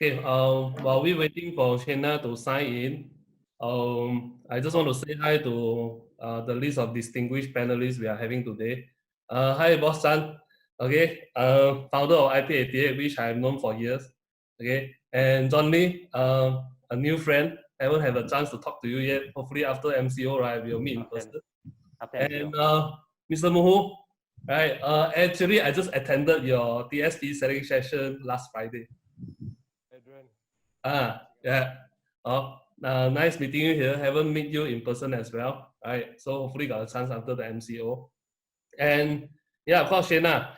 Okay, while we're waiting for Shayna to sign in, I just want to say hi to the list of distinguished panelists we are having today. Hi, Boss Chan. Okay, founder of IP88, which I've known for years. Okay, and John Lee, a new friend. Haven't had a chance to talk to you yet. Hopefully after MCO, right, we'll meet in person. And Mr. Muhu, right? Actually, I just attended your TSP selling session last Friday. Adrian. Yeah. Nice meeting you here. Haven't met you in person as well, right? So hopefully got a chance after the MCO. And yeah, of course, Shayna.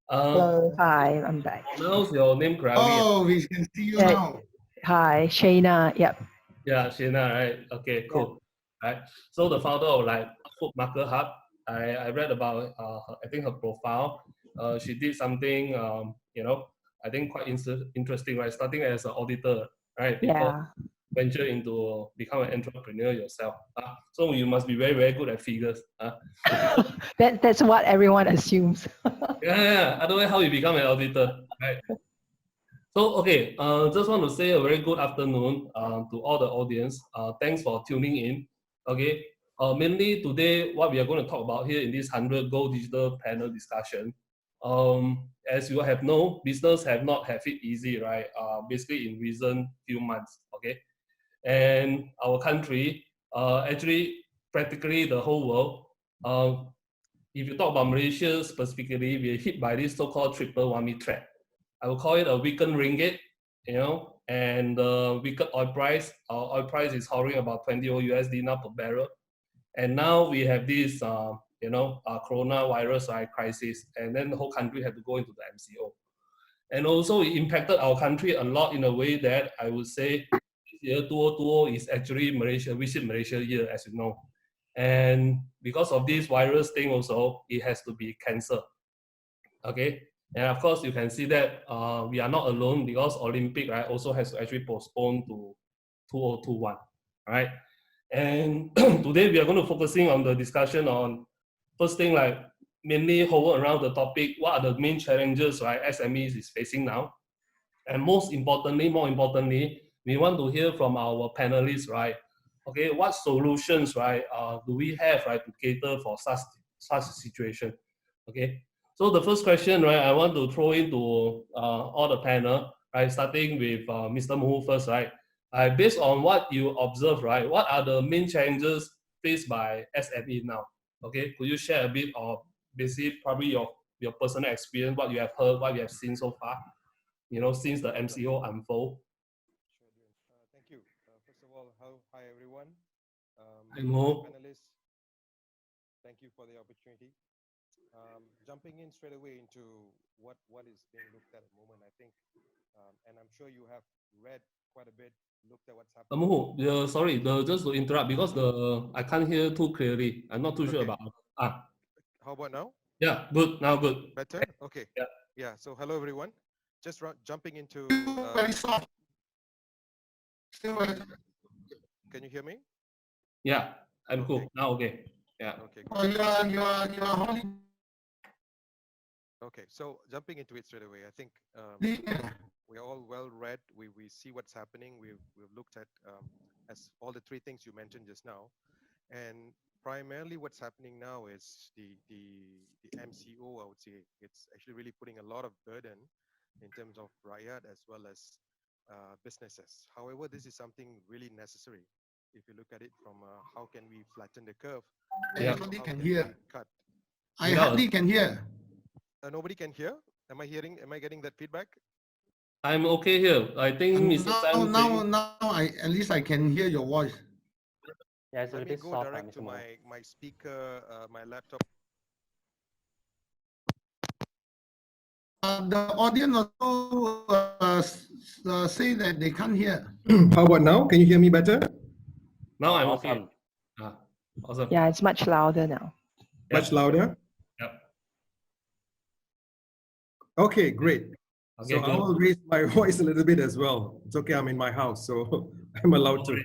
Hello, hi, I'm back. Pronounce your name correctly. Oh, we can see you now. Hi, Shayna. Yep. Yeah, Shayna, right? Okay, cool. Right. So the founder of like Food Market Hub, I read about I think her profile. She did something I think quite interesting, right? Starting as an auditor, right? Before venture into become an entrepreneur yourself. So you must be very, very good at figures. That's what everyone assumes. Yeah. Otherwise, how you become an auditor, right? So, okay, just want to say a very good afternoon to all the audience. Thanks for tuning in. Okay, mainly today, what we are going to talk about here in this 100 Go Digital panel discussion. As you have known, business have not have it easy, right? Basically in recent few months, okay? And our country, actually, practically the whole world, if you talk about Malaysia specifically, we are hit by this so-called triple whammy threat. I will call it a weakened ringgit, and weakened oil price. Our oil price is hovering about 20 USD now per barrel. And now we have this, coronavirus crisis, and then the whole country had to go into the MCO. And also it impacted our country a lot in a way that I would say this year 2020 is actually Visit Malaysia year, as you know. And because of this virus thing also, it has to be cancelled. Okay. And of course, you can see that we are not alone because Olympic, right, also has to actually postpone to 2021, right? And today we are going to focusing on the discussion on first thing, like mainly hover around the topic, what are the main challenges, right, SMEs is facing now? And more importantly, we want to hear from our panelists, right? Okay, what solutions, right, do we have, right, to cater for such a situation? Okay, so the first question, right, I want to throw into all the panel, right, starting with Mr. Muhu first, right? Based on what you observe, right, what are the main challenges faced by SME now? Okay, could you share a bit of basically probably your personal experience, what you have heard, what you have seen so far, since the MCO unfold? Sure, thank you. First of all, hi everyone. Hi, Mo. Panelists, thank you for the opportunity. Jumping in straight away into what is being looked at the moment, I think, and I'm sure you have read quite a bit, looked at what's happening. Mo, sorry, just to interrupt because I can't hear too clearly. I'm not too sure about. How about now? Yeah, good. Now good. Better? Okay. Yeah. So hello everyone. Just jumping into. Very soft. Can you hear me? Yeah, I'm cool. Now okay. Yeah. Okay. Oh, you are holding. Okay, so jumping into it straight away, I think we're all well read. We see what's happening. We've looked at as all the three things you mentioned just now, and primarily what's happening now is the MCO. I would say it's actually really putting a lot of burden in terms of rakyat as well as businesses. However, this is something really necessary. If you look at it from how can we flatten the curve? I hardly can hear. Cut. I hardly can hear. Nobody can hear. Am I getting that feedback? I'm okay here. I think now at least I can hear your voice. Yeah, it's Let me go soft, direct to my speaker, my laptop. The audience also say that they can't hear. How about now? Can you hear me better? Now I'm awesome. Okay. Awesome. Yeah, it's much louder now. Much louder? Yep. Okay, great. Okay, so good. I will raise my voice a little bit as well. It's okay, I'm in my house, so I'm allowed to.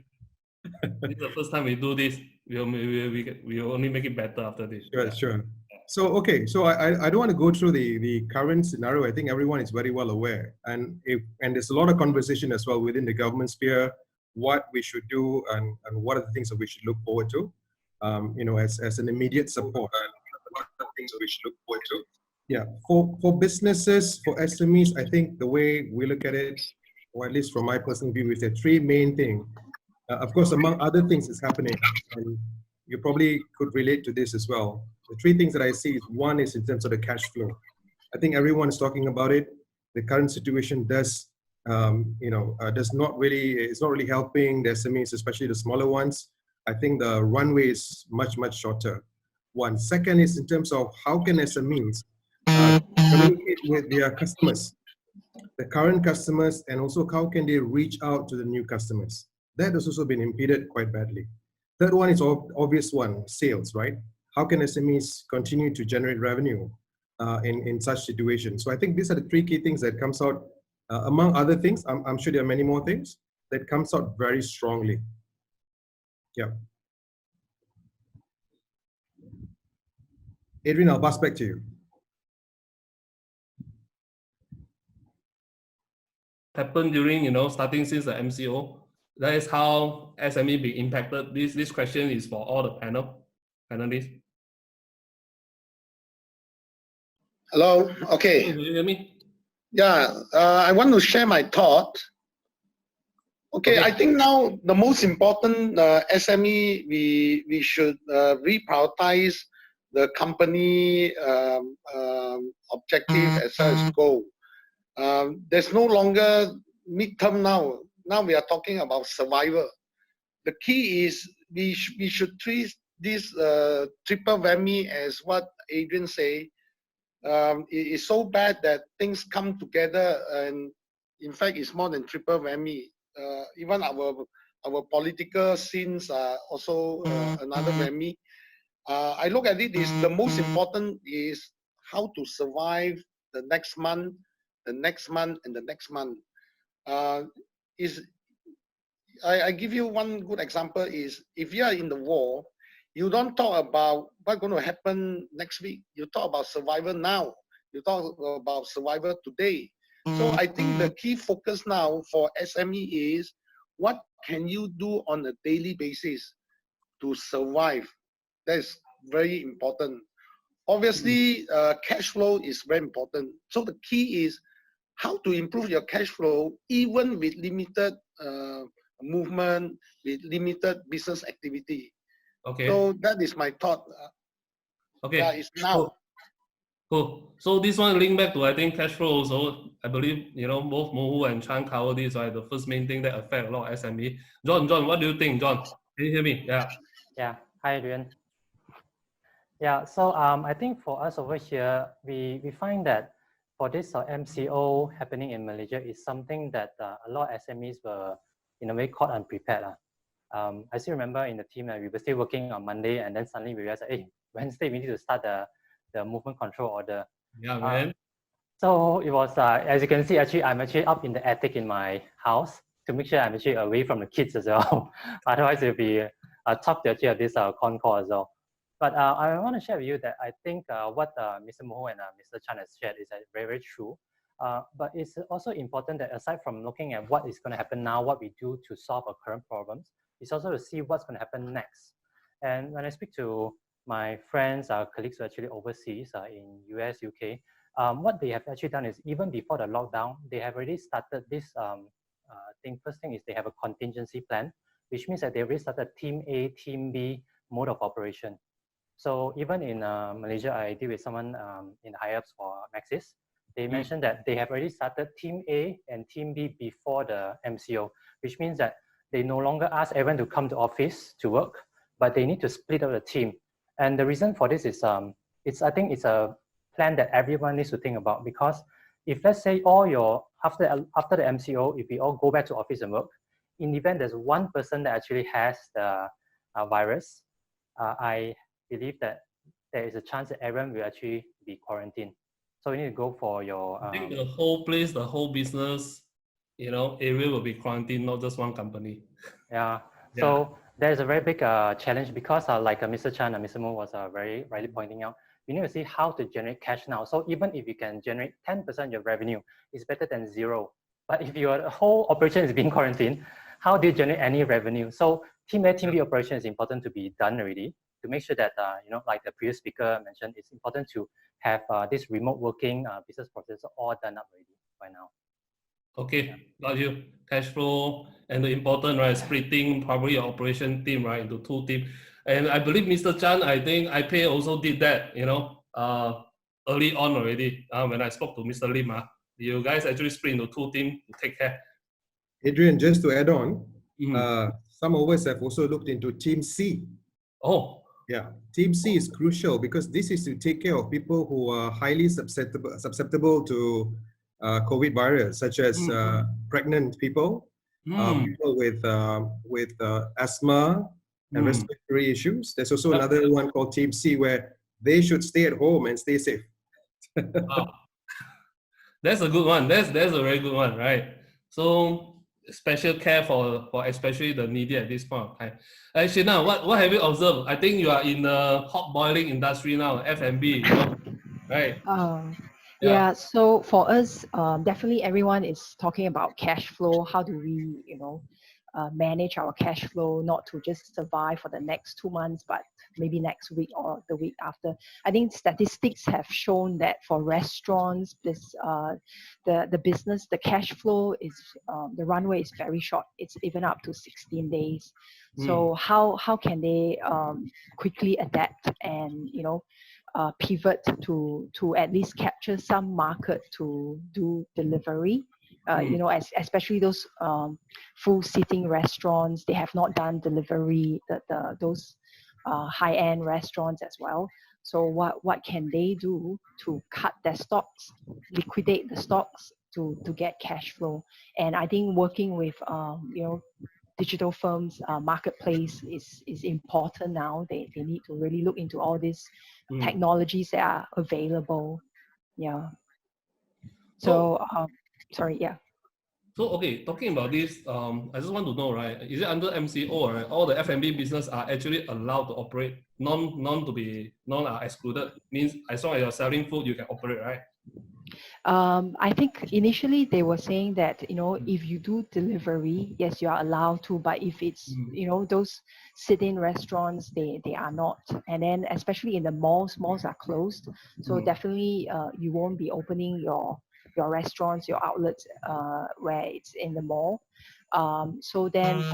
This is the first time we do this. We only make it better after this. Sure. So, okay, so I don't want to go through the current scenario. I think everyone is very well aware. And there's a lot of conversation as well within the government sphere, what we should do and what are the things that we should look forward to, as an immediate support. What are the things that we should look forward to? Yeah, for businesses, for SMEs, I think the way we look at it, or at least from my personal view, is there three main things. Of course, among other things is happening, and you probably could relate to this as well. The three things that I see is one is in terms of the cash flow. I think everyone is talking about it. The current situation does, does not really, it's not really helping the SMEs, especially the smaller ones. I think the runway is much, much shorter. One. Second is in terms of how can SMEs communicate with their customers, the current customers, and also how can they reach out to the new customers. That has also been impeded quite badly. Third one is obvious one, sales, right? How can SMEs continue to generate revenue in such situations? So I think these are the three key things that comes out, among other things, I'm sure there are many more things, that comes out very strongly. Yeah. Adrian, I'll pass back to you. Happened during, starting since the MCO. That is how SME be impacted. This question is for all the panelists. Hello. Okay. Do you hear me? Yeah. I want to share my thought. Okay. I think now the most important SME we should reprioritize the company objective as well as goal. There's no longer midterm now. Now we are talking about survival. The key is we should treat this triple whammy as what Adrian say. It is so bad that things come together, and in fact, it's more than triple whammy. Even our political scenes are also another whammy. I look at it is the most important is how to survive the next month, the next month, and the next month. I give you one good example is if you are in the war, you don't talk about what's going to happen next week. You talk about survival now. You talk about survival today. So I think the key focus now for SME is what can you do on a daily basis to survive? That's very important. Obviously, cash flow is very important. So the key is how to improve your cash flow even with limited movement, with limited business activity. Okay. So that is my thought. Okay. Yeah, it's now. Cool. So this one link back to I think cash flow also. I believe both Mohu and Chan cover this, right? The first main thing that affect a lot of SME. John, what do you think, John? Can you hear me? Yeah. Yeah. Hi, Adrian. Yeah. So I think for us over here, we find that for this MCO happening in Malaysia is something that a lot of SMEs were in a way caught unprepared. I still remember in the team we were still working on Monday, and then suddenly we realized, hey, Wednesday we need to start the movement control order. Yeah, man. So it was, as you can see, I'm actually up in the attic in my house to make sure I'm actually away from the kids as well. Otherwise, it will be tough to actually have this con call as well. But I want to share with you that I think what Mr. Moho and Mr. Chan has shared is very, very true. But it's also important that aside from looking at what is going to happen now, what we do to solve our current problems, it's also to see what's going to happen next. And when I speak to my friends, colleagues who are actually overseas in US, UK, what they have actually done is even before the lockdown, they have already started this thing. First thing is they have a contingency plan, which means that they already started Team A, Team B mode of operation. So even in Malaysia, I deal with someone in the high ups for Maxis. They mentioned that they have already started Team A and Team B before the MCO, which means that they no longer ask everyone to come to office to work, but they need to split up the team. And the reason for this is, I think it's a plan that everyone needs to think about, because if let's say after the MCO, if we all go back to office and work, in the event there's one person that actually has the virus, I believe that there is a chance that everyone will actually be quarantined. So you need to go for your. I think the whole place, the whole business, area will be quarantined, not just one company. Yeah. So there's a very big challenge because, like Mr. Chan and Mr. Mo was very rightly pointing out, we need to see how to generate cash now. So even if you can generate 10% of your revenue, it's better than zero. But if your whole operation is being quarantined, how do you generate any revenue? So team A, team B operation is important to be done already to make sure that, like the previous speaker mentioned, it's important to have this remote working business process all done up already by now. Okay, got you. Cash flow and the important, right, splitting probably your operation team, right, into two teams. And I believe Mr. Chan, I think iPay also did that, early on already. When I spoke to Mr. Lim, you guys actually split into two teams to take care. Adrian, just to add on, some of us have also looked into Team C. Oh. Yeah, Team C is crucial because this is to take care of people who are highly susceptible to COVID virus, such as pregnant people, people with asthma and respiratory issues. There's also another one called Team C where they should stay at home and stay safe. Wow. That's a good one. That's a very good one, right? So special care for especially the needy at this point of time. Shayna, what have you observed? I think you are in the hot boiling industry now, F&B, right? Yeah, so for us, definitely everyone is talking about cash flow. How do we, manage our cash flow, not to just survive for the next 2 months, but maybe next week or the week after. I think statistics have shown that for restaurants, the business, the cash flow is, the runway is very short. It's even up to 16 days. So how can they quickly adapt and, pivot to at least capture some market to do delivery? Especially those full seating restaurants, they have not done delivery, those high-end restaurants as well. So what can they do to cut their stocks, liquidate the stocks to get cash flow? And I think working with digital firms, marketplace is important now. They need to really look into all these technologies that are available. Yeah. So sorry, yeah. So, okay, talking about this, I just want to know, right, is it under MCO, right, all the F&B business are actually allowed to operate, none are excluded, means as long as you're selling food, you can operate, right? I think initially they were saying that, if you do delivery, yes, you are allowed to, but if it's, those sit-in restaurants, they are not. And then especially in the malls are closed. So definitely you won't be opening your restaurants, your outlets where it's in the mall. So then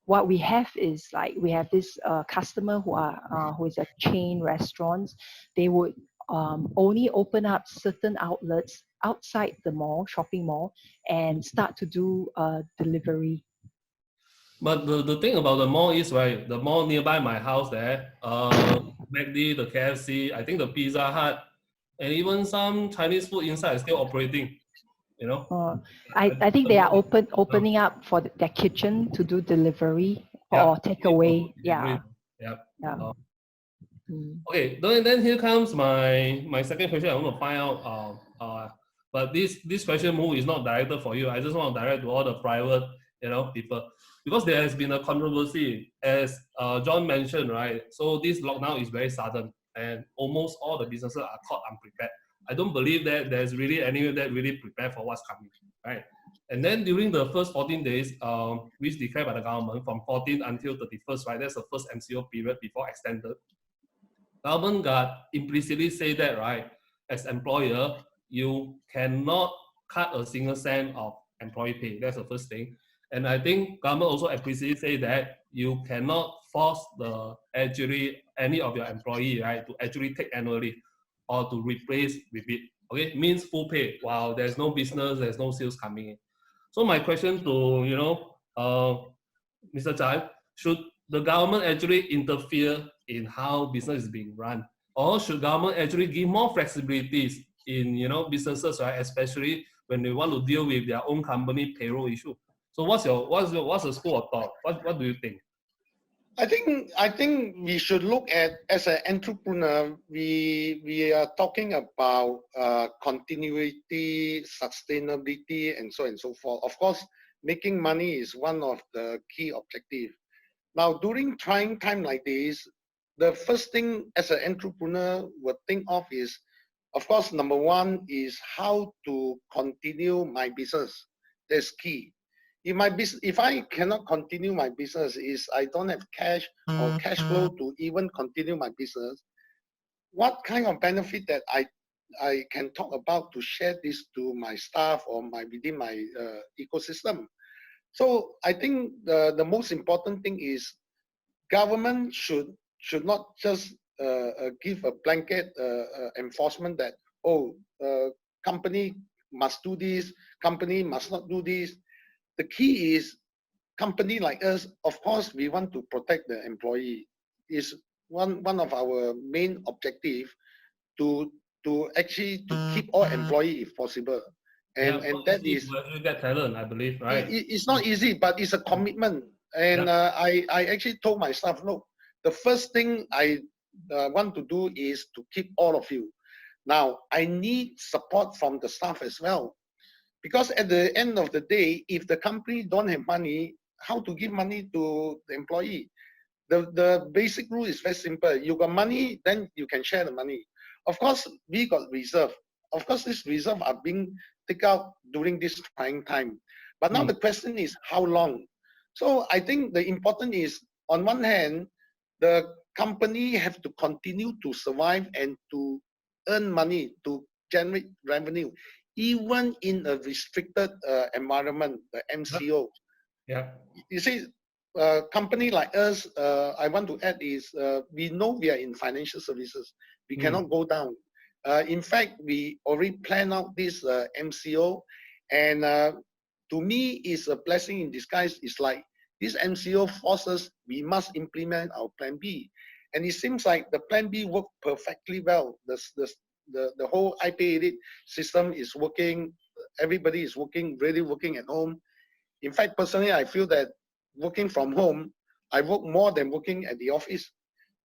what we have is we have this customer who is a chain restaurant. They would only open up certain outlets outside the mall, shopping mall, and start to do delivery. But the thing about the mall is, right, the mall nearby my house there, McD, the KFC, I think the Pizza Hut, and even some Chinese food inside is still operating, I think they are opening up for their kitchen to do delivery or takeaway. Yeah. Okay, then here comes my second question. I want to find out, but this question move is not directed for you. I just want to direct to all the private, people, because there has been a controversy, as John mentioned, right? So this lockdown is very sudden, and almost all the businesses are caught unprepared. I don't believe that there's really anyone that really prepared for what's coming, right? And then during the first 14 days, which declared by the government from 14 until 31st, right? That's the first MCO period before extended. Government got implicitly say that, right, as employer, you cannot cut a single cent of employee pay. That's the first thing. And I think government also explicitly say that you cannot force any of your employee, right, to actually take annual leave or to replace with it. Okay, means full pay while there's no business, there's no sales coming in. So my question to Mr. Chan, should the government actually interfere in how business is being run, or should government actually give more flexibilities in businesses, right, especially when they want to deal with their own company payroll issue? So what's the school of thought? What do you think? I think we should look at, as an entrepreneur, we are talking about continuity, sustainability, and so on and so forth. Of course, making money is one of the key objectives. Now, during trying time like this, the first thing as an entrepreneur would think of is, of course, number one is how to continue my business. That's key. If I cannot continue my business, is I don't have cash or cash flow to even continue my business, what kind of benefit that I can talk about to share this to my staff or within my ecosystem? So I think the most important thing is government should not just give a blanket enforcement that, oh, company must do this, company must not do this. The key is company like us, of course, we want to protect the employee. Is one of our main objective to actually to keep all employee if possible. And that is you get talent, I believe, right? It's not easy, but it's a commitment. And I actually told my staff, look, the first thing I want to do is to keep all of you. Now, I need support from the staff as well. Because at the end of the day, if the company don't have money, how to give money to the employee? The basic rule is very simple. You got money, then you can share the money. Of course, we got reserve. Of course, this reserve are being taken out during this trying time. But now the question is how long? So I think the important is, on one hand, the company have to continue to survive and to earn money, to generate revenue, even in a restricted environment, the MCO. Yeah. You see, company like us, I want to add is, we know we are in financial services. We cannot go down. In fact, we already plan out this MCO, and to me, it's a blessing in disguise. It's like this MCO forces we must implement our plan B, and it seems like the plan B worked perfectly well. The whole IP system is working. Everybody is working, really working at home. In fact, personally, I feel that working from home, I work more than working at the office,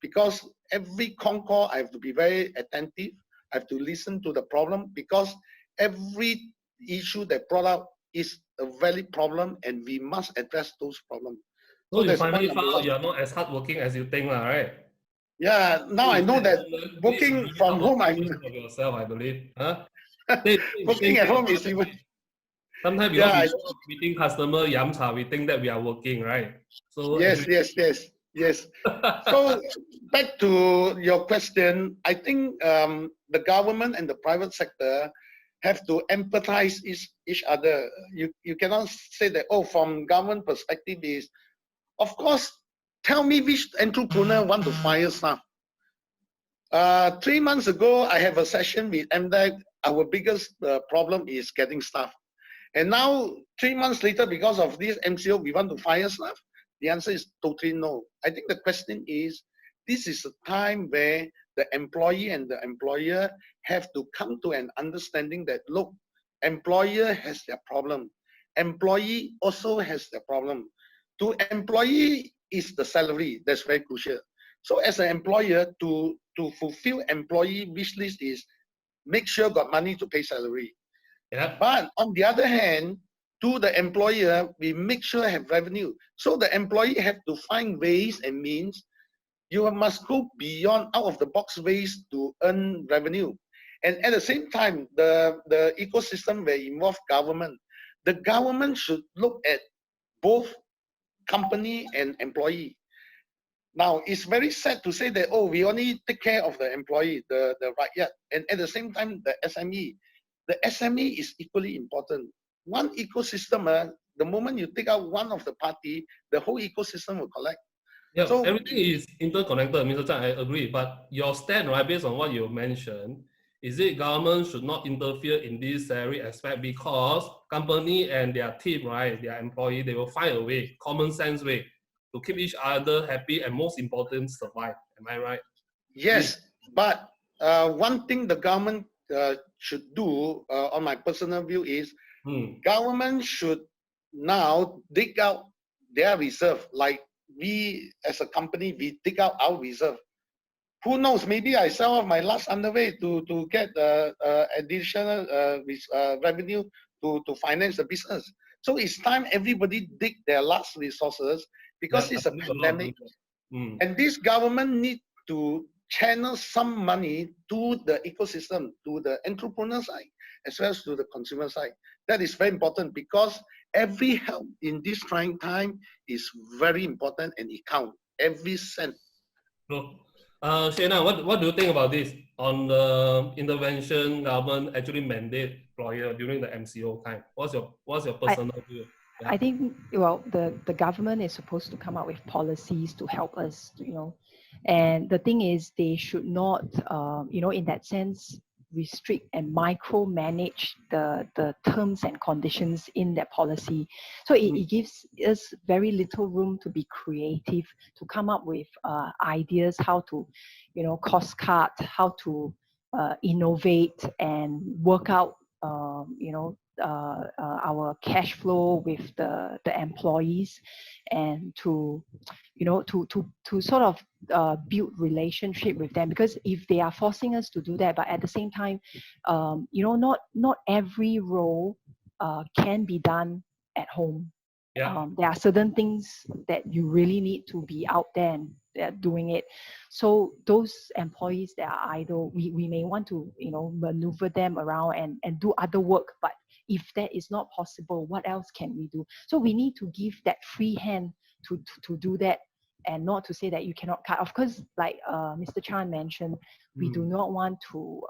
because every con call I have to be very attentive. I have to listen to the problem, because every issue that brought up is a valid problem, and we must address those problems. So you finally found out you're not as hardworking as you think, right? Yeah, now I know that working from home, I'm of yourself, I believe. Huh? working at home is even. Sometimes because we meeting customer yamcha, we think that we are working, right? So yes. So back to your question, I think the government and the private sector have to empathize each other. You cannot say that, oh, from government perspective is, of course, tell me which entrepreneur want to fire staff. 3 months ago, I have a session with MDEC. Our biggest problem is getting staff. And now, 3 months later, because of this MCO, we want to fire staff? The answer is totally no. I think the question is, this is a time where the employee and the employer have to come to an understanding that, look, employer has their problem. Employee also has their problem. To employee is the salary. That's very crucial. So as an employer, to fulfill employee wish list is make sure got money to pay salary. Yeah. But on the other hand, to the employer, we make sure have revenue. So the employee have to find ways and means. You must go beyond out of the box ways to earn revenue. And at the same time, the ecosystem will involve government. The government should look at both company and employee. Now, it's very sad to say that, oh, we only take care of the employee, the rakyat, and at the same time, the SME. The SME is equally important. One ecosystem, the moment you take out one of the party, the whole ecosystem will collect. Yeah, so everything is interconnected, Mr. Zhang, I agree. But your stand, right, based on what you mentioned, is it government should not interfere in this salary aspect, because company and their team, right, their employee, they will find a way, common sense way, to keep each other happy and most important, survive. Am I right? Yes, but one thing the government should do, on my personal view, is government should now dig out their reserve. Like we as a company, we dig out our reserve. Who knows, maybe I sell off my last underwear to get additional revenue to finance the business. So it's time everybody dig their last resources, because it's a pandemic. And this government need to channel some money to the ecosystem, to the entrepreneur side, as well as to the consumer side. That is very important because every help in this trying time is very important and it counts. Every cent. True. Shayna, what do you think about this on the intervention government actually mandate employer during the MCO time? What's your personal view? Yeah. I think, well, the government is supposed to come up with policies to help us, and the thing is they should not, in that sense, restrict and micromanage the terms and conditions in that policy. So it gives us very little room to be creative, to come up with ideas how to, cost cut, how to innovate and work out, our cash flow with the employees, and to sort of build relationship with them, because if they are forcing us to do that, but at the same time, not every role can be done at home. Yeah. There are certain things that you really need to be out there and doing it. So those employees that are idle, we may want to maneuver them around and do other work, but if that is not possible, what else can we do? So we need to give that free hand to do that, and not to say that you cannot cut. Of course, like Mr. Chan mentioned, we do not want to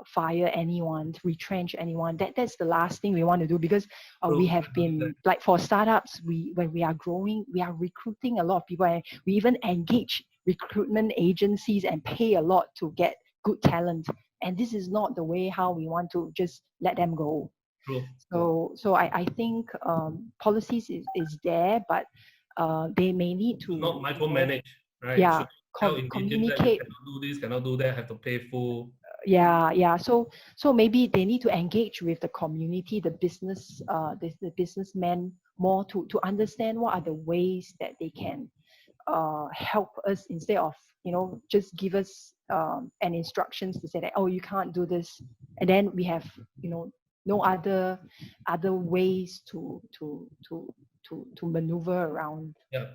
fire anyone, retrench anyone. That's the last thing we want to do, because we have been, like, for startups, when we are growing, we are recruiting a lot of people, and we even engage recruitment agencies and pay a lot to get good talent. And this is not the way how we want to just let them go. True. So I think policies is there, but they may need to not micromanage, right? Yeah, communicate. communicate. Cannot do this, cannot do that, have to pay full. Yeah. So maybe they need to engage with the community, the business, the businessmen more to understand what are the ways that they can help us, instead of just give us an instructions to say that, oh, you can't do this, and then we have no other ways to maneuver around. Yeah.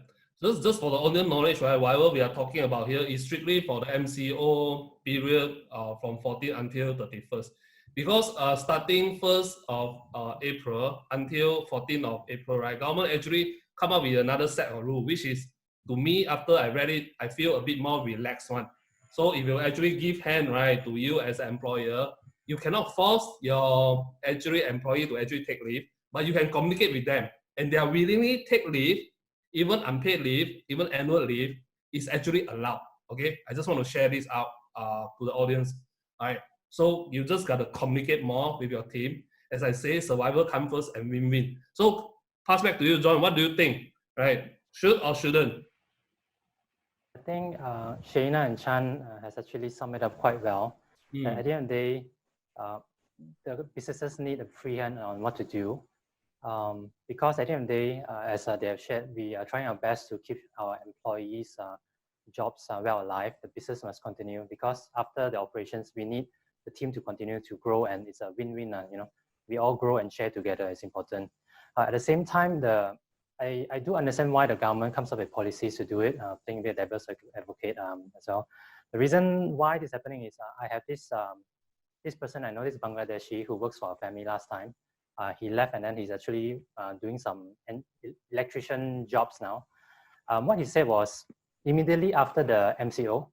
Just for the audience knowledge, right? Whatever we are talking about here is strictly for the MCO period from 14th until 31st. Because starting 1st of April until 14th of April, right? Government actually come up with another set of rules, which is, to me, after I read it, I feel a bit more relaxed one. So if you actually give hand, right, to you as an employer, you cannot force your employee to actually take leave, but you can communicate with them, and they are willingly take leave, even unpaid leave, even annual leave is actually allowed. Okay, I just want to share this out to the audience. All right, so you just got to communicate more with your team. As I say, survival comes first and win-win. So pass back to you, John. What do you think? Right, should or shouldn't? I think Shayna and Chan has actually summed it up quite well. At the end of the day, the businesses need a free hand on what to do. Because at the end of the day, as they have shared, we are trying our best to keep our employees' jobs well alive. The business must continue, because after the operations, we need the team to continue to grow, and it's a win-win. We all grow and share together is important. At the same time, I do understand why the government comes up with policies to do it, playing a bit devil's advocate as well. The reason why this is happening is I have this person I know, this Bangladeshi who works for our family last time. He left, and then he's actually doing some electrician jobs now. What he said was, immediately after the MCO,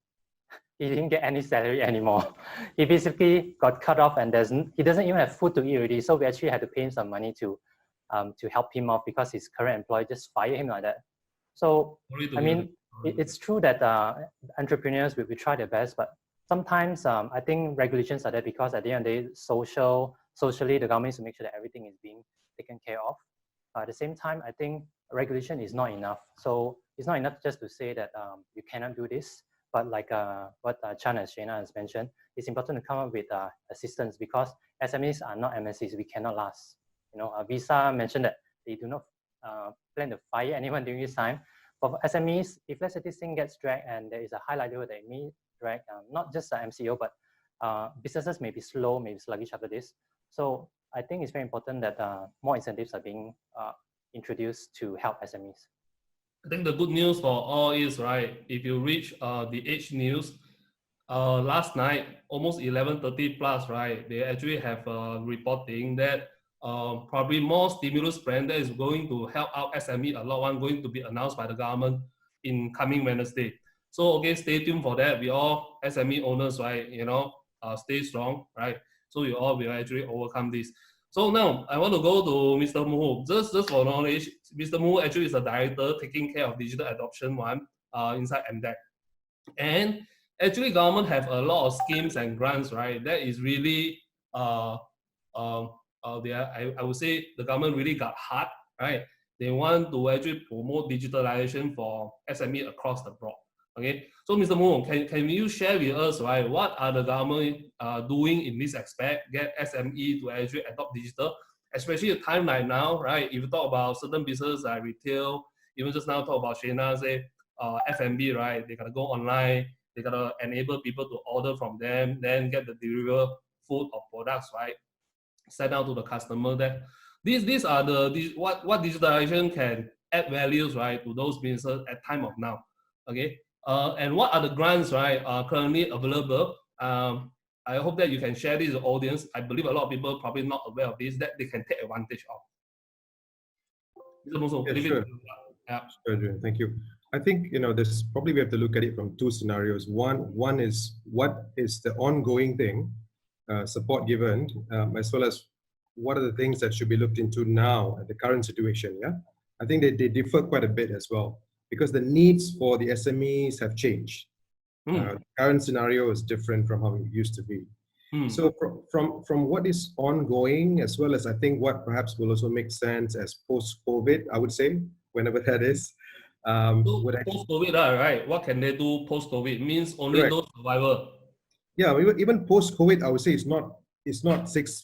he didn't get any salary anymore. He basically got cut off, and he doesn't even have food to eat already. So we actually had to pay him some money to help him out, because his current employer just fired him like that. So I mean, it's true that entrepreneurs we try their best, but sometimes I think regulations are there because at the end of the day, socially, the government needs to make sure that everything is being taken care of. At the same time, I think regulation is not enough. So it's not enough just to say that you cannot do this, but like what Chan and Shayna has mentioned, it's important to come up with assistance, because SMEs are not MNCs. We cannot last. Visa mentioned that they do not plan to fire anyone during this time. For SMEs, if let's say this thing gets dragged, and there is a high likelihood that it may drag, not just the MCO, but businesses may be slow, may be sluggish after this. So I think it's very important that more incentives are being introduced to help SMEs. I think the good news for all is, right, if you reach the H News, last night, almost 11:30 plus, right, they actually have reporting that probably more stimulus plan that is going to help out SME a lot, one going to be announced by the government in coming Wednesday. So, okay, stay tuned for that. We all SME owners, right, stay strong, right? So you all will actually overcome this. So now I want to go to Mr. Muhu. Just for knowledge, Mr. Muhu actually is the director taking care of digital adoption one inside MDEC. And actually government have a lot of schemes and grants, right? That is really, I would say the government really got hard, right? They want to actually promote digitalization for SME across the board. Okay, so Mr. Moon, can you share with us, right, what are the government doing in this aspect, get SME to actually adopt digital, especially a time like now, right? If you talk about certain business like retail, even just now talk about Shayna, say F&B, right? They gotta go online, they gotta enable people to order from them, then get the deliver food or products, right? Send out to the customer. That these are what digitalization can add values, right, to those businesses at time of now. Okay. And what are the grants, right, currently available? I hope that you can share this with the audience. I believe a lot of people probably not aware of this, that they can take advantage of. Yeah, sure. Yeah. Sure, Adrian, thank you. I think, this probably we have to look at it from two scenarios. One is what is the ongoing thing, support given, as well as what are the things that should be looked into now at the current situation. Yeah, I think they differ quite a bit as well, because the needs for the SMEs have changed. The current scenario is different from how it used to be. So from what is ongoing, as well as I think what perhaps will also make sense as post-COVID, I would say, whenever that is. Post-COVID, right? What can they do post-COVID? Means only those survivors. Yeah, even post-COVID, I would say it's not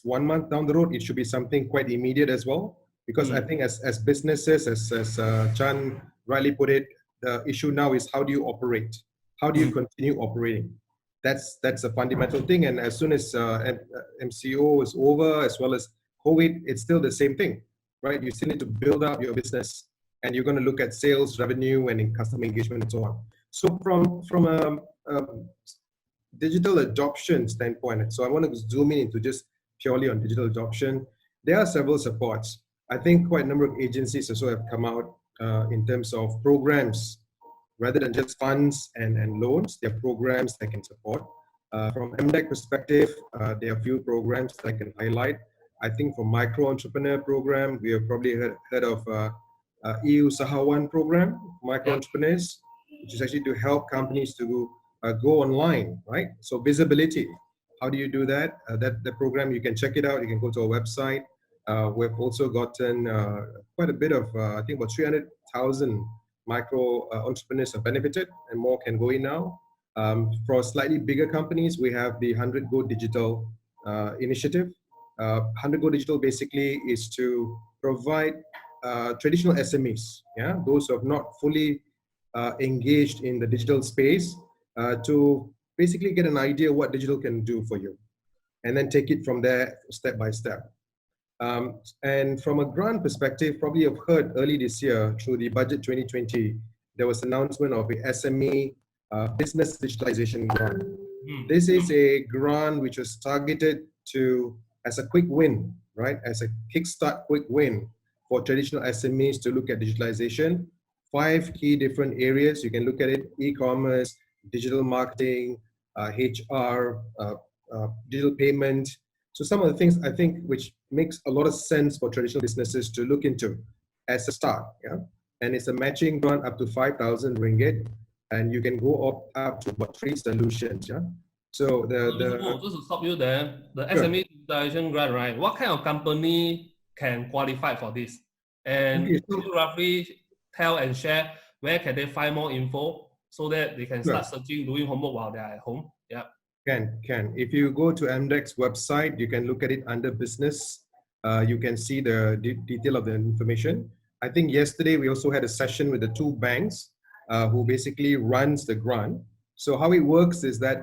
1 month down the road. It should be something quite immediate as well, because I think as businesses, as Chan rightly put it, the issue now is how do you operate? How do you continue operating? That's a fundamental thing. And as soon as MCO is over, as well as COVID, it's still the same thing, right? You still need to build up your business, and you're going to look at sales, revenue, and in customer engagement and so on. So from a digital adoption standpoint, so I want to zoom in into just purely on digital adoption. There are several supports. I think quite a number of agencies also have come out in terms of programs. Rather than just funds and loans, there are programs that can support. From MDEC perspective, there are a few programs that I can highlight. I think for micro entrepreneur program, we have probably heard of EU Sahawan program, micro entrepreneurs, which is actually to help companies to go online, right? So visibility, how do you do that? The program, you can check it out. You can go to our website. We've also gotten quite a bit of, I think about 300,000 micro entrepreneurs have benefited, and more can go in now. For slightly bigger companies, we have the 100 Go Digital initiative. 100 Go Digital basically is to provide traditional SMEs, those who have not fully engaged in the digital space, to basically get an idea what digital can do for you, and then take it from there step by step. And from a grant perspective, probably you've heard early this year through the budget 2020, there was announcement of a SME business digitalization grant. This is a grant which was targeted as a quick win, right? As a kickstart quick win for traditional SMEs to look at digitalization. 5 key different areas you can look at it: e-commerce, digital marketing, HR, digital payment. So some of the things I think which makes a lot of sense for traditional businesses to look into as a start, and it's a matching grant up to 5,000 ringgit, and you can go up to about 3 solutions, So just to stop you there, the SME digitalization grant, right? What kind of company can qualify for this? And can you roughly tell and share where can they find more info so that they can start searching, doing homework while they're at home? Yeah. Can. If you go to MDEC's website, you can look at it under business. You can see the detail of the information. I think yesterday we also had a session with the 2 banks who basically runs the grant. So how it works is that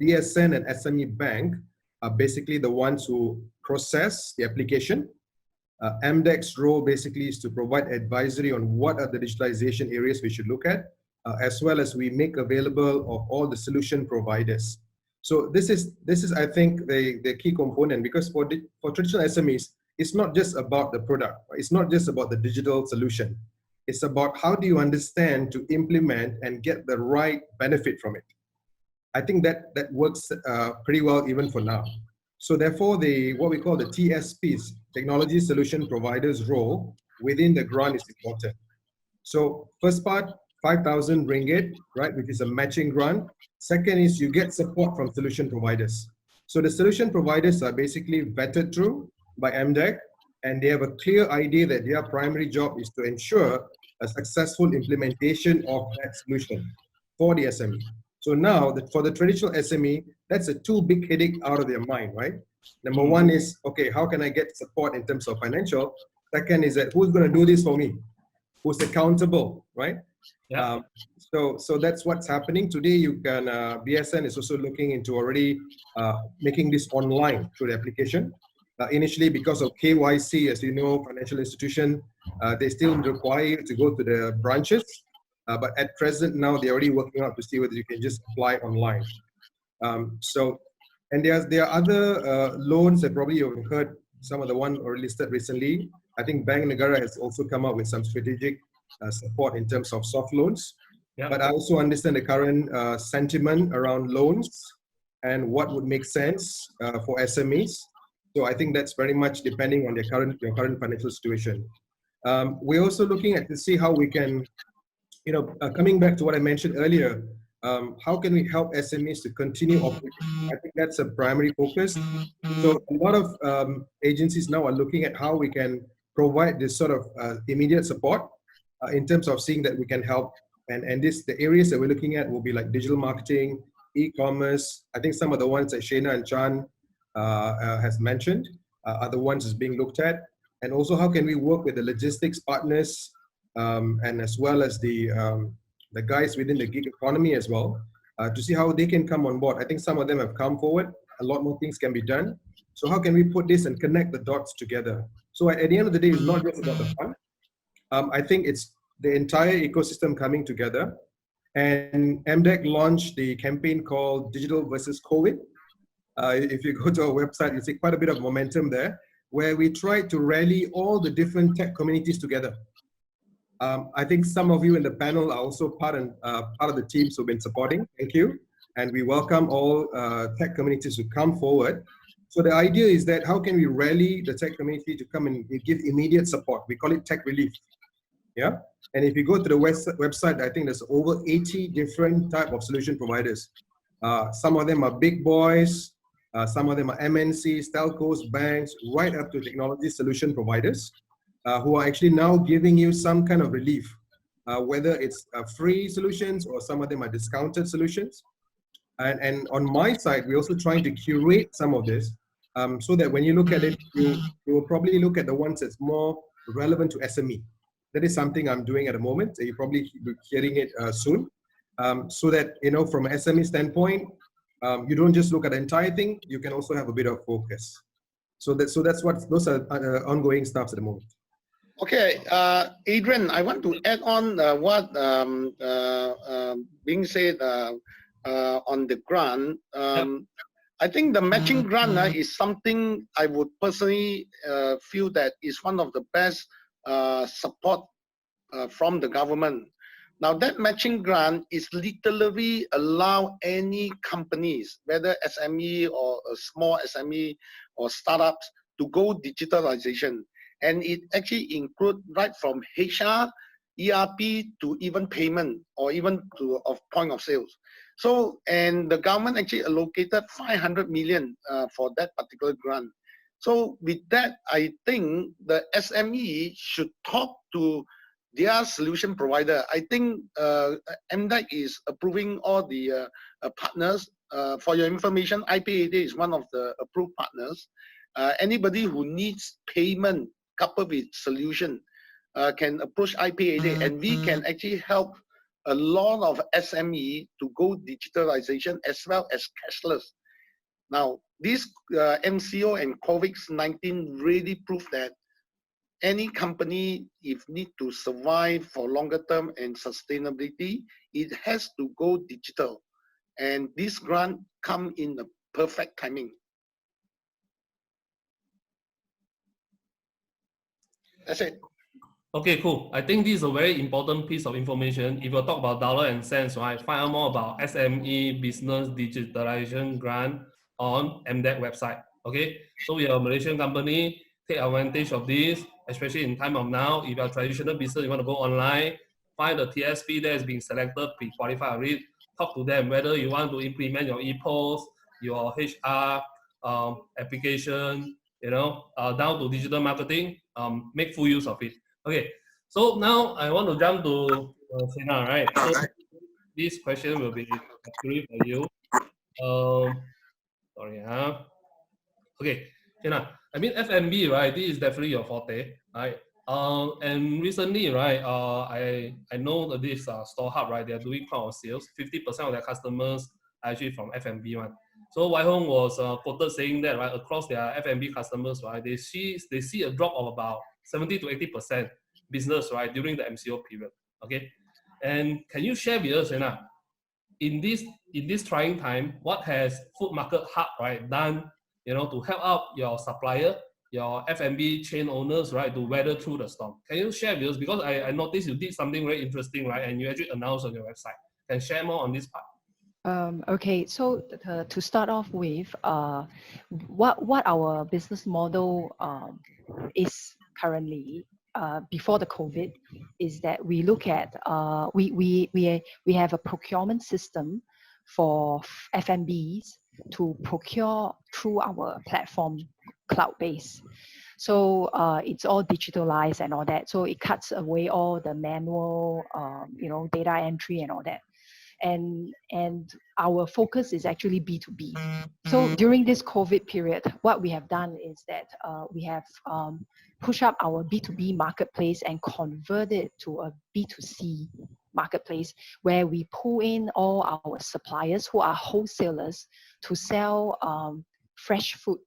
BSN and SME Bank are basically the ones who process the application. MDEC's role basically is to provide advisory on what are the digitalization areas we should look at, as well as we make available of all the solution providers. So this is I think the key component, because for traditional SMEs, it's not just about the product, it's not just about the digital solution. It's about how do you understand to implement and get the right benefit from it. I think that works pretty well even for now. So therefore, what we call the TSPs, Technology Solution Providers role within the grant is important. So first part, 5,000 ringgit, right, which is a matching grant. Second is you get support from solution providers. So the solution providers are basically vetted through by MDEC, and they have a clear idea that their primary job is to ensure a successful implementation of that solution for the SME. So now, for the traditional SME, that's a too big headache out of their mind, right? Number one is, okay, how can I get support in terms of financial? Second is that who's going to do this for me? Who's accountable, right? Yeah. So that's what's happening today. You can BSN is also looking into already making this online through the application. Initially, because of KYC, as you know, financial institution, they still require you to go to the branches. But at present now, they're already working out to see whether you can just apply online. And there are other loans that probably you've heard, some of the ones already listed recently. I think Bank Negara has also come up with some strategic support in terms of soft loans. Yeah. But I also understand the current sentiment around loans and what would make sense for SMEs. So I think that's very much depending on your current financial situation. We're also looking at to see how we can, coming back to what I mentioned earlier, how can we help SMEs to continue operating? I think that's a primary focus. So a lot of agencies now are looking at how we can provide this sort of immediate support in terms of seeing that we can help. And the areas that we're looking at will be like digital marketing, e-commerce. I think some of the ones that Shayna and Chan has mentioned are the ones that's being looked at. And also how can we work with the logistics partners and as well as the guys within the gig economy as well, to see how they can come on board. I think some of them have come forward. A lot more things can be done. So how can we put this and connect the dots together? So at the end of the day, it's not just about the fund. I think it's the entire ecosystem coming together. And MDEC launched the campaign called Digital versus COVID. If you go to our website, you see quite a bit of momentum there, where we try to rally all the different tech communities together. I think some of you in the panel are also part of the teams who've been supporting. Thank you. And we welcome all tech communities to come forward. So the idea is that how can we rally the tech community to come and give immediate support? We call it tech relief. Yeah. And if you go to the website, I think there's over 80 different type of solution providers. Some of them are big boys. Some of them are MNCs, telcos, banks, right up to technology solution providers who are actually now giving you some kind of relief, whether it's free solutions or some of them are discounted solutions. And on my side, we're also trying to curate some of this so that when you look at it, you will probably look at the ones that's more relevant to SME. That is something I'm doing at the moment. You're probably be hearing it soon. So that, from an SME standpoint, you don't just look at the entire thing, you can also have a bit of focus. So those are ongoing stuff at the moment. Okay, Adrian, I want to add on what being said on the grant. I think the matching grant is something I would personally feel that is one of the best support from the government. Now that matching grant is literally allow any companies, whether SME or a small SME or startups, to go digitalization. And it actually includes right from HR, ERP to even payment or even to point of sales. So, and the government actually allocated 500 million for that particular grant. So with that, I think the SME should talk to their solution provider. I think MDEC is approving all the partners. For your information, IP80 is one of the approved partners. Anybody who needs payment coupled with solution can approach IP80, and we can actually help a lot of SME to go digitalization as well as cashless. Now, this MCO and COVID-19 really proved that any company, if need to survive for longer term and sustainability, it has to go digital. And this grant come in the perfect timing. That's it. Okay, cool. I think this is a very important piece of information. If you talk about dollar and cents, right, find out more about SME Business Digitalization Grant on MDEC website. Okay, so we are a Malaysian company. Take advantage of this, especially in time of now. If you're a traditional business, you want to go online, find the TSP that is being selected, pre-qualify, read, talk to them whether you want to implement your e-post, your HR application, down to digital marketing. Make full use of it. Okay, so now I want to jump to Shayna, right? So this question will be actually for you. Sorry, Okay, Shayna. I mean F&B, right? This is definitely your forte, right? And recently, right? I know that this Store Hub, right? They are doing cloud sales. 50% of their customers are actually from F&B one. So Wai Hong was quoted saying that, right, across their F&B customers, right, they see a drop of about 70 to 80% business, right, during the MCO period. Okay, and can you share with us, Shayna, in this trying time, what has Food Market Hub, right, done, to help out your supplier, your F&B chain owners, right, to weather through the storm? Can you share with us? Because I noticed you did something very interesting, right, and you actually announced on your website. Can you share more on this part? Okay, so to start off with, what our business model is currently before the COVID is that we look at we have a procurement system for F&Bs to procure through our platform, cloud-based. So it's all digitalized and all that. So it cuts away all the manual, data entry and all that. And our focus is actually B2B. So during this COVID period, what we have done is that we have pushed up our B2B marketplace and convert it to a B2C marketplace where we pull in all our suppliers who are wholesalers to sell fresh food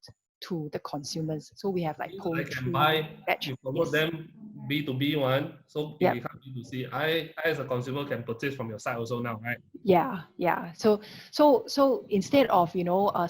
to the consumers. So we have like I can buy, batch. you promote them B2B one, so it Yep. becomes B2C. I as a consumer can purchase from your site also now, right? Yeah. So instead of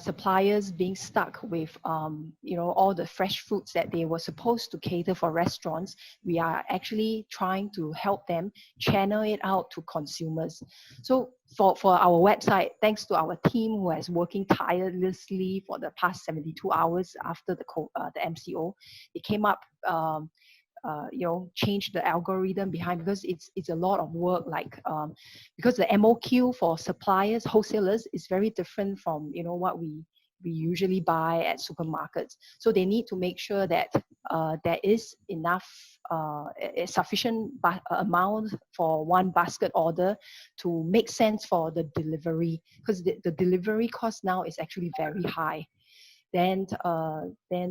suppliers being stuck with all the fresh foods that they were supposed to cater for restaurants, we are actually trying to help them channel it out to consumers. So for our website, thanks to our team who has working tirelessly for the past 72 hours after the MCO, it came up. Change the algorithm behind, because it's a lot of work, like because the MOQ for suppliers, wholesalers is very different from what we usually buy at supermarkets. So they need to make sure that there is enough a sufficient amount for one basket order to make sense for the delivery, because the delivery cost now is actually very high. Then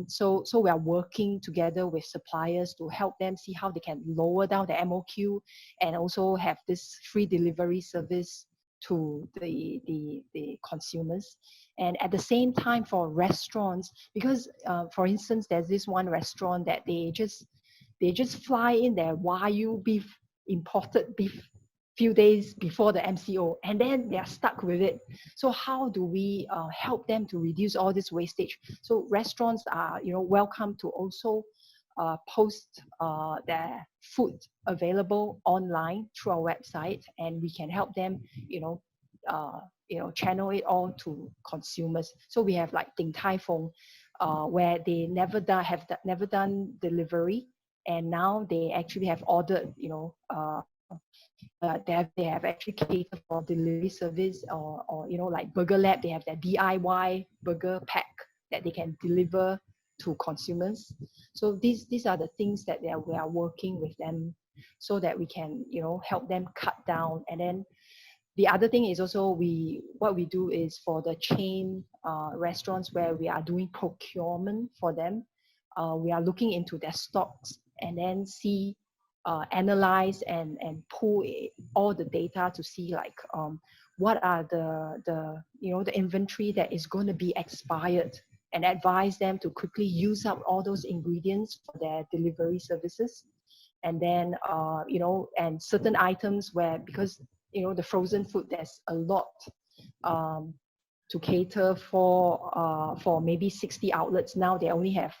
so we are working together with suppliers to help them see how they can lower down the MOQ and also have this free delivery service to the consumers. And at the same time for restaurants, because for instance, there's this one restaurant that they just fly in their Wagyu beef, imported beef, few days before the MCO, and then they are stuck with it. So how do we help them to reduce all this wastage? So restaurants are welcome to also post their food available online through our website, and we can help them channel it all to consumers. So we have like Ding Tai Fung, where they never done delivery, and now they actually have ordered they have actually catered for delivery service, or like Burger Lab, they have their DIY burger pack that they can deliver to consumers. So these are the things that we are working with them so that we can help them cut down. And then the other thing is also what we do is for the chain restaurants where we are doing procurement for them, we are looking into their stocks and then see analyze and pull all the data to see like what are the inventory that is going to be expired and advise them to quickly use up all those ingredients for their delivery services. And then, and certain items where, because, the frozen food, there's a lot to cater for maybe 60 outlets. Now they only have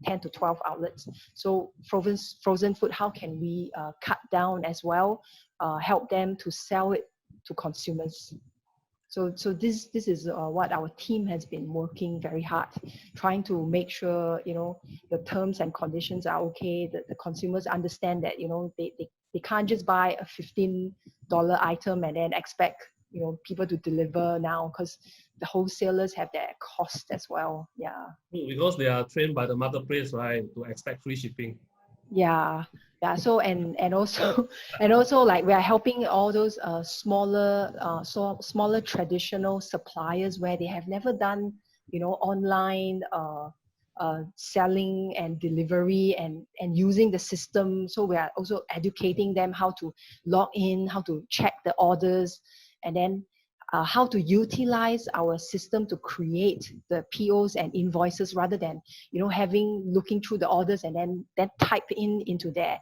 10 to 12 outlets. So frozen food, how can we cut down as well, help them to sell it to consumers? So this is what our team has been working very hard, trying to make sure, the terms and conditions are okay, that the consumers understand that, they can't just buy a $15 item and then expect, people to deliver now, because the wholesalers have their cost as well. Yeah. Because they are trained by the marketplace, right, to expect free shipping. Yeah. So and also and also, like, we are helping all those smaller traditional suppliers where they have never done online selling and delivery and using the system. So we are also educating them how to log in, how to check the orders, and then how to utilize our system to create the POs and invoices, rather than looking through the orders and then type into their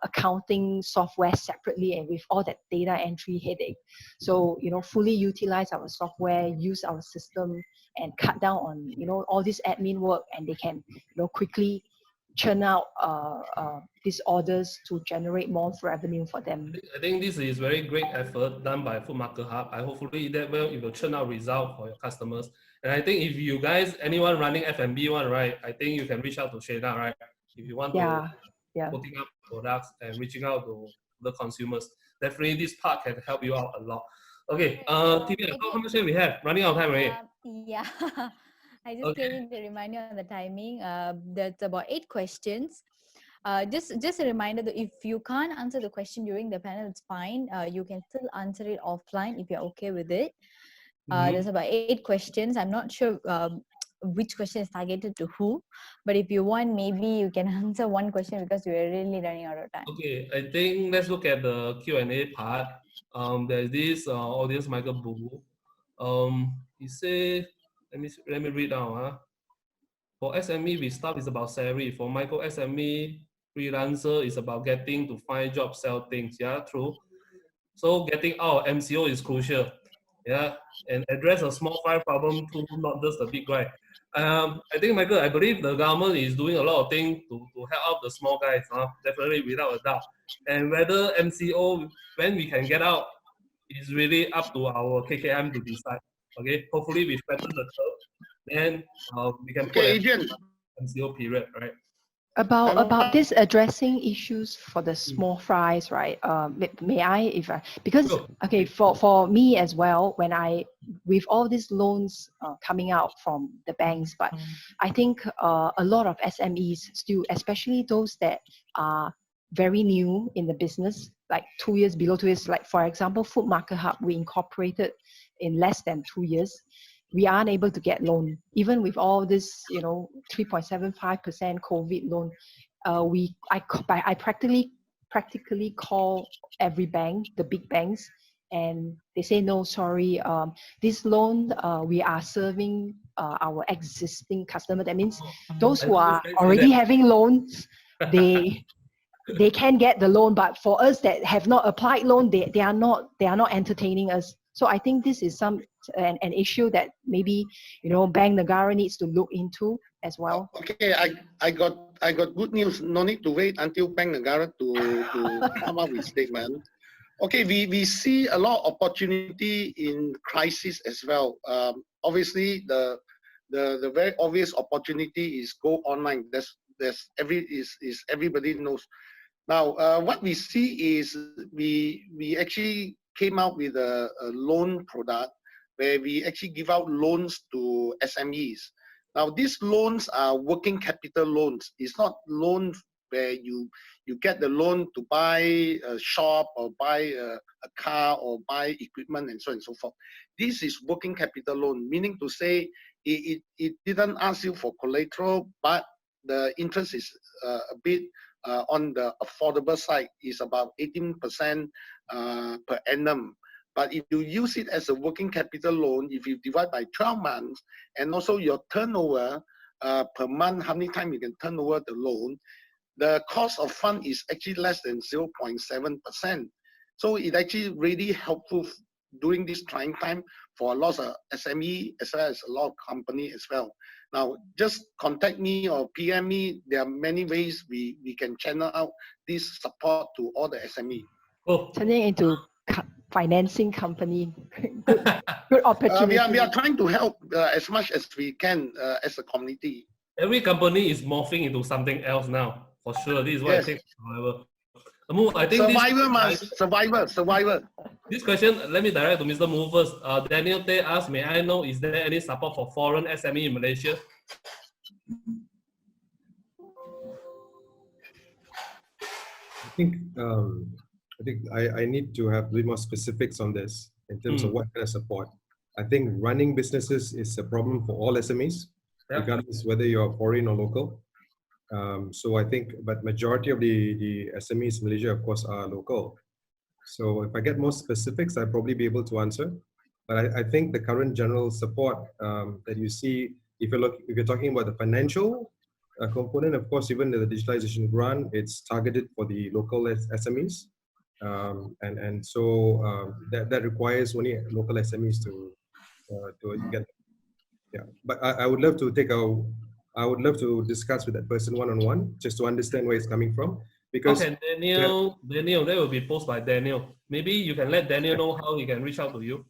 accounting software separately, and with all that data entry headache. So fully utilize our software, use our system, and cut down on all this admin work, and they can quickly churn out these orders to generate more revenue for them. I think this is very great effort done by Food Market Hub. I hopefully that it will churn out result for your customers. And I think if you guys, anyone running F&B one, right, I think you can reach out to Shayna, right? If you want to putting up products and reaching out to the consumers. Definitely this part can help you out a lot. Okay, TV, how much time we have? Running out of time, right? Yeah. I just came in to remind you on the timing. That's about 8 questions. Just a reminder that if you can't answer the question during the panel, it's fine. You can still answer it offline if you're okay with it. There's about 8 questions. I'm not sure which question is targeted to who, but if you want, maybe you can answer one question, because we're really running out of time. Okay, I think let's look at the Q&A part. There's this audience Michael Boo. He said, let me read now. For SME, we start is about salary. For micro SME, freelancer is about getting to find jobs, sell things. Yeah, true. So getting out of MCO is crucial. Yeah, and address a small fry problem too, not just the big guy. I think, Michael, I believe the government is doing a lot of things to help out the small guys. Definitely, without a doubt. And whether MCO, when we can get out, is really up to our KKM to decide. Okay, hopefully we flatten the curve. Then we can put Adrian. MCO period, right? About this addressing issues for the small fries, right? May I, because okay, for me as well, with all these loans coming out from the banks, but I think a lot of SMEs still, especially those that are very new in the business, like 2 years, below 2 years, like for example, Food Market Hub, we incorporated in less than 2 years. We are unable to get loan, even with all this, 3.75% COVID loan. I practically call every bank, the big banks, and they say no, sorry. This loan we are serving our existing customer. That means those who are already having loans, they can get the loan. But for us that have not applied loan, they are not entertaining us. So I think this is an issue that maybe Bank Negara needs to look into as well. Okay, I got good news. No need to wait until Bank Negara to come up with statement. Okay, we see a lot of opportunity in crisis as well. Obviously, the very obvious opportunity is go online. Everybody knows. Now, what we see is we actually came out with a loan product where we actually give out loans to SMEs. Now, these loans are working capital loans. It's not loans where you get the loan to buy a shop or buy a car or buy equipment and so on and so forth. This is working capital loan, meaning to say it didn't ask you for collateral, but the interest is a bit on the affordable side, is about 18% per annum. But if you use it as a working capital loan, if you divide by 12 months, and also your turnover per month, how many times you can turn over the loan, the cost of fund is actually less than 0.7%. So it actually really helpful during this trying time for a lot of SME as well as a lot of company as well. Now, just contact me or PM me. There are many ways we can channel out this support to all the SME. Oh, Turning into financing company, good opportunity. We are trying to help as much as we can as a community. every company is morphing into something else now, for sure. This is what Yes. it takes. However, I think survivor. This question, let me direct to Mr. Mu first. Daniel Tay asked, may I know, is there any support for foreign SME in Malaysia? I think I need to have a bit more specifics on this in terms of what kind of support. I think running businesses is a problem for all SMEs, regardless whether you're foreign or local. So I think, but majority of the SMEs in Malaysia, of course, are local. So if I get more specifics, I'll probably be able to answer. But I think the current general support that you see, if you're talking about the financial component, of course, even the digitalization grant, it's targeted for the local SMEs. That requires only local SMEs to get. Yeah, but I would love to I would love to discuss with that person one-on-one just to understand where it's coming from. Because okay, Daniel, that will be posted by Daniel. Maybe you can let Daniel know how he can reach out to you.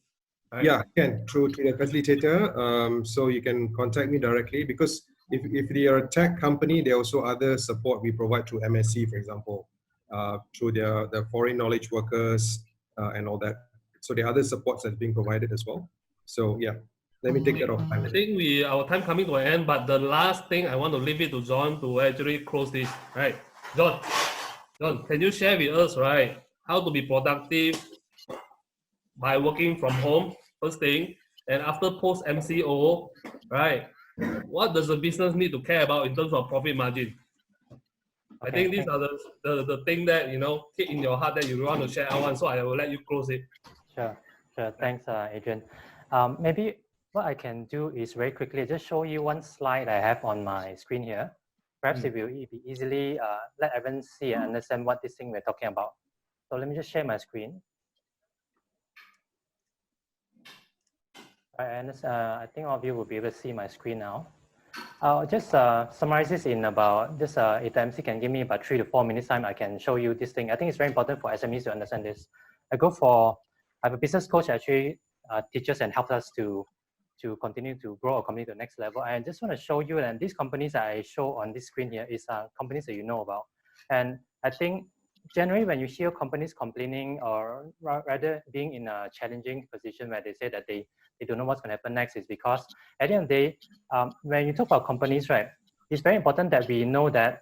Right? Yeah, I can through the facilitator. So you can contact me directly, because if they are a tech company, there are also other support we provide through MSC, for example, through the foreign knowledge workers and all that. So there are other supports that's being provided as well. So yeah, let me take that off. I think our time coming to an end, but the last thing I want to leave it to John to actually close this. Right, John, can you share with us, right, how to be productive by working from home, first thing, and after post MCO, right? What does the business need to care about in terms of profit margin? I think these are the thing that keep in your heart that you want to share out, so I will let you close it. Sure. Thanks, Adrian. Maybe what I can do is very quickly just show you one slide I have on my screen here. Perhaps it will be easily let everyone see and understand what this thing we're talking about. So let me just share my screen. I think all of you will be able to see my screen now. I'll just summarize this in about, if the MC can give me about 3 to 4 minutes time, I can show you this thing. I think it's very important for SMEs to understand this. I have a business coach that actually teaches and helps us to continue to grow our company to the next level. I just want to show you, and these companies that I show on this screen here is companies that you know about. And I think generally when you hear companies complaining, or rather being in a challenging position where they say that they don't know what's going to happen next, is because at the end of the day, when you talk about companies, right, it's very important that we know that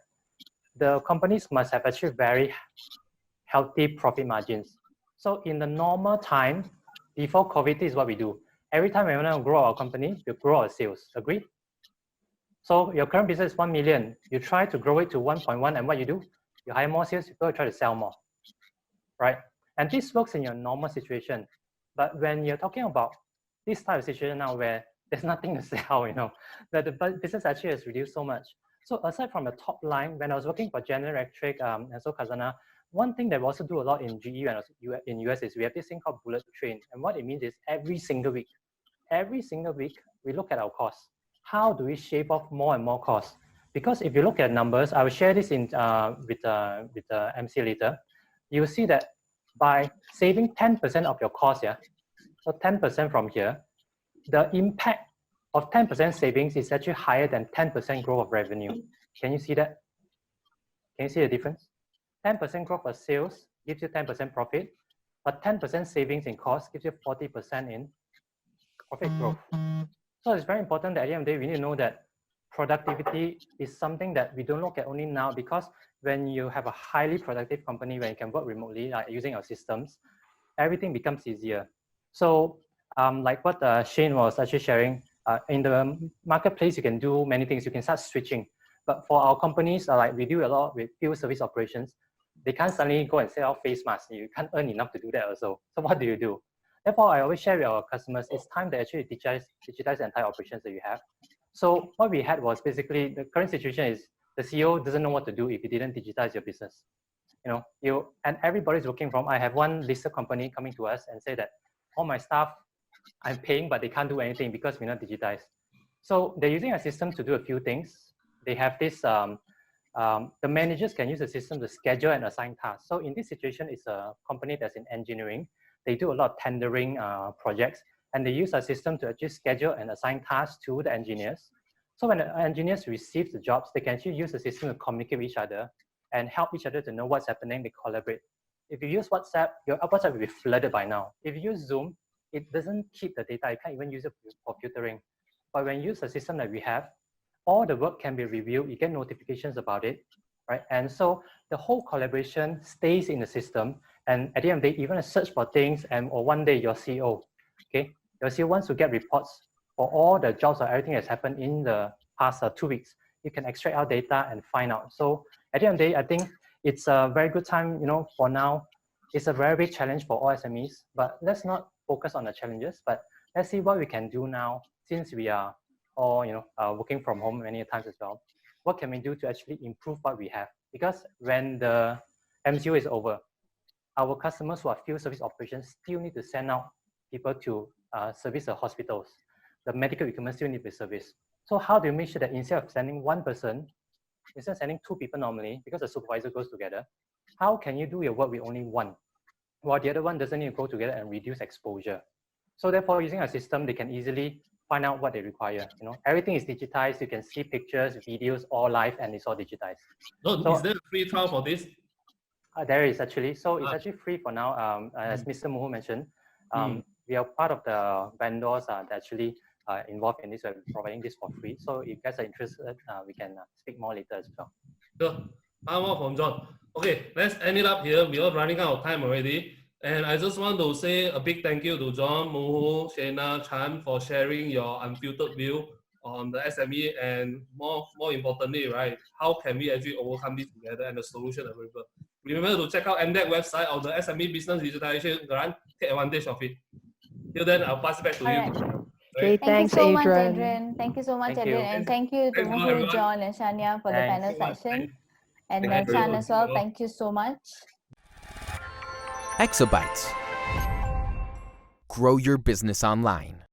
the companies must have actually very healthy profit margins. So in the normal time, before COVID, this is what we do. Every time we want to grow our company, we grow our sales. Agree? So your current business is 1 million. You try to grow it to 1.1, and what you do? You hire more sales people, try to sell more, right? And this works in your normal situation. But when you're talking about this type of situation now where there's nothing to sell, that the business actually has reduced so much. So aside from the top line, when I was working for General Electric and so Khazanah, one thing that we also do a lot in GE and in US is we have this thing called bullet train. And what it means is every single week, we look at our costs. How do we shave off more and more costs? Because if you look at numbers, I will share this with the MC later. You will see that by saving 10% of your cost, so 10% from here, the impact of 10% savings is actually higher than 10% growth of revenue. Can you see that? Can you see the difference? 10% growth of sales gives you 10% profit, but 10% savings in cost gives you 40% in profit growth. So it's very important that at the end of the day, we need to know that productivity is something that we don't look at only now, because when you have a highly productive company, when you can work remotely using our systems, everything becomes easier. So like what Shane was actually sharing, in the marketplace, you can do many things. You can start switching. But for our companies, like we do a lot with field service operations, they can't suddenly go and sell face masks. You can't earn enough to do that also. So what do? Therefore, I always share with our customers, it's time to actually digitize the entire operations that you have. So what we had was basically, the current situation is the CEO doesn't know what to do if you didn't digitize your business. And everybody's working from, I have one listed company coming to us and say that all my staff, I'm paying, but they can't do anything because we're not digitized. So they're using a system to do a few things. They have this, the managers can use the system to schedule and assign tasks. So in this situation, it's a company that's in engineering. They do a lot of tendering projects, and they use a system to actually schedule and assign tasks to the engineers. So when the engineers receive the jobs, they can actually use the system to communicate with each other and help each other to know what's happening. They collaborate. If you use WhatsApp, your WhatsApp will be flooded by now. If you use Zoom, it doesn't keep the data. You can't even use it for filtering. But when you use the system that we have, all the work can be reviewed. You get notifications about it, right? And so the whole collaboration stays in the system. And at the end of the day, even a search for things, or one day your CEO, okay, your CEO wants to get reports for all the jobs or everything that's happened in the past 2 weeks. You can extract our data and find out. So at the end of the day, I think it's a very good time, for now. It's a very big challenge for all SMEs, but let's not focus on the challenges, but let's see what we can do now, since we are all, working from home many times as well. What can we do to actually improve what we have? Because when the MCO is over, our customers who are field service operations still need to send out people to service the hospitals. The medical equipment still need to be serviced. So how do you make sure that instead of sending one person, instead of sending 2 people normally, because the supervisor goes together, how can you do your work with only one, while the other one doesn't need to go together and reduce exposure? So therefore, using a system, they can easily find out what they require. Everything is digitized. You can see pictures, videos, all live, and it's all digitized. No, So, is there a free trial for this? There is actually. So it's actually free for now. As Mr. Muhundhan mentioned, we are part of the vendors that actually involved in this. We're providing this for free. So if you guys are interested, we can speak more later as well. Sure. One more from John. Okay, let's end it up here. We are running out of time already. And I just want to say a big thank you to John, Muhu, Shayna, Chan for sharing your unfiltered view on the SME, and more importantly, right, how can we actually overcome this together and the solution available. Remember to check out MDEC website or the SME Business Digitization Grant. Take advantage of it. Till then, I'll pass it back to you. Right. Okay, Thank thanks, you so much, Adrian. Adrian. Thank you so much, Thank Adrian. you. And thank you to Thanks a lot, Muhu, everyone. John, and Shania for the Thanks. panel session. And Thank you. Chan as well. Thank you so much. Exabytes. Grow your business online.